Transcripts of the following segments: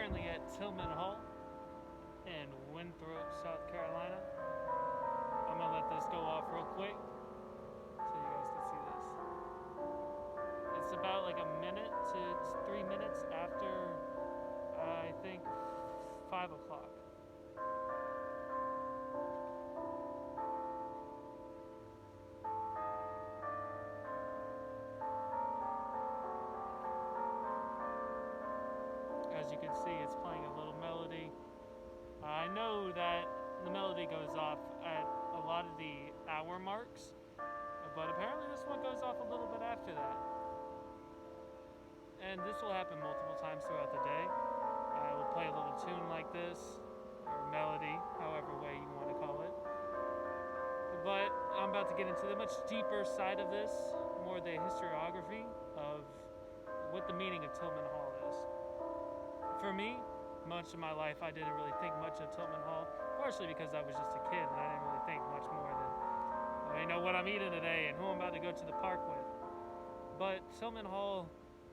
currently at Tillman Hall in Winthrop, South Carolina. I'm gonna let this go off real quick so you guys can see this. It's about like a minute to 3 minutes after I think 5 o'clock. As you can see, it's playing a little melody. I know that the melody goes off at a lot of the hour marks, but apparently this one goes off a little bit after that. And this will happen multiple times throughout the day. I will play a little tune like this, or melody, however way you want to call it. But I'm about to get into the much deeper side of this, more the historiography of what the meaning of Tillman Hall is. For me, much of my life I didn't really think much of Tillman Hall, partially because I was just a kid and I didn't really think much more than, I know what I'm eating today and who I'm about to go to the park with. But Tillman Hall,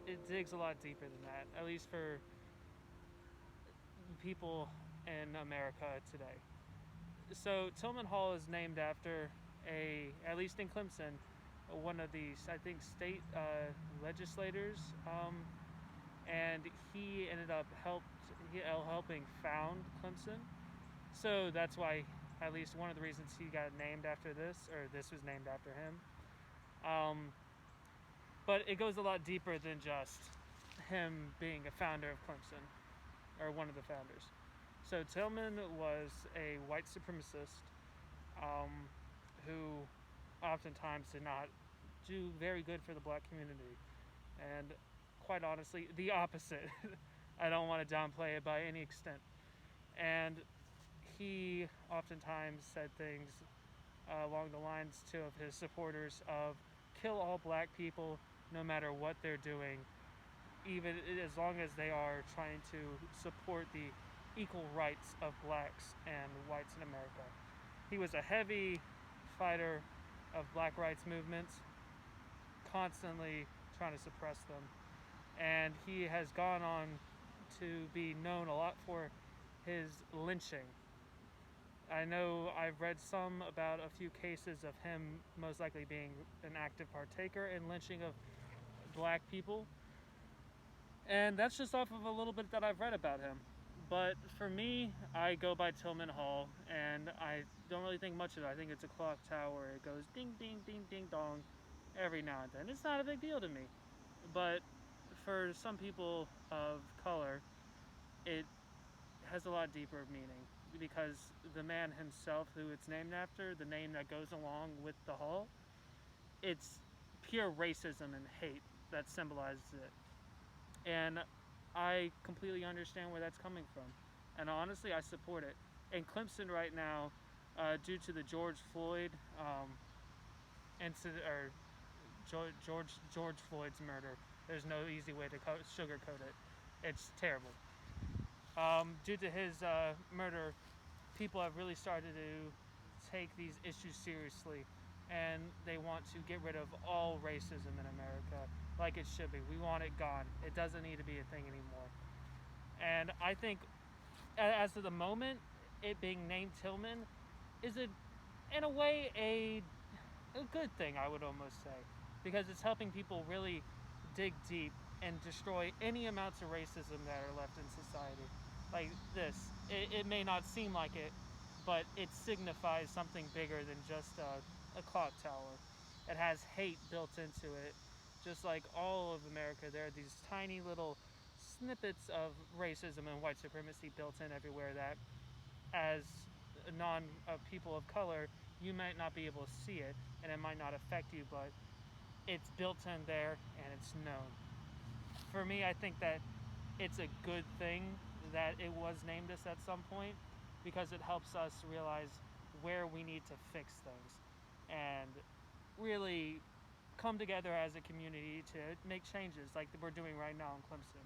it digs a lot deeper than that, at least for people in America today. So Tillman Hall is named after at least in Clemson, one of the, I think, state legislators, and he ended up helping found Clemson. So that's why, at least one of the reasons he got named after this, or this was named after him. But it goes a lot deeper than just him being a founder of Clemson, or one of the founders. So Tillman was a white supremacist who oftentimes did not do very good for the black community. And quite honestly, the opposite. I don't want to downplay it by any extent. And he oftentimes said things along the lines too of his supporters of kill all black people no matter what they're doing, even as long as they are trying to support the equal rights of blacks and whites in America. He was a heavy fighter of black rights movements, constantly trying to suppress them. And he has gone on to be known a lot for his lynching. I know I've read some about a few cases of him most likely being an active partaker in lynching of black people. And that's just off of a little bit that I've read about him. But for me, I go by Tillman Hall, and I don't really think much of it. I think it's a clock tower. It goes ding, ding, ding, ding, dong every now and then. It's not a big deal to me. But for some people of color, it has a lot deeper meaning, because the man himself who it's named after, the name that goes along with the hall, it's pure racism and hate that symbolizes it. And I completely understand where that's coming from. And honestly, I support it. In Clemson right now, due to the George Floyd incident, or George Floyd's murder, there's no easy way to sugarcoat it. It's terrible. Due to his murder, people have really started to take these issues seriously, and they want to get rid of all racism in America like it should be. We want it gone. It doesn't need to be a thing anymore. And I think, as of the moment, it being named Tillman is, in a way, a good thing, I would almost say, because it's helping people really dig deep and destroy any amounts of racism that are left in society. Like this, it may not seem like it, but it signifies something bigger than just a clock tower. It has hate built into it. Just like all of America, there are these tiny little snippets of racism and white supremacy built in everywhere that, as people of color, you might not be able to see it, and it might not affect you, but it's built in there and it's known. For me, I think that it's a good thing that it was named this at some point, because it helps us realize where we need to fix things and really come together as a community to make changes like we're doing right now in Clemson.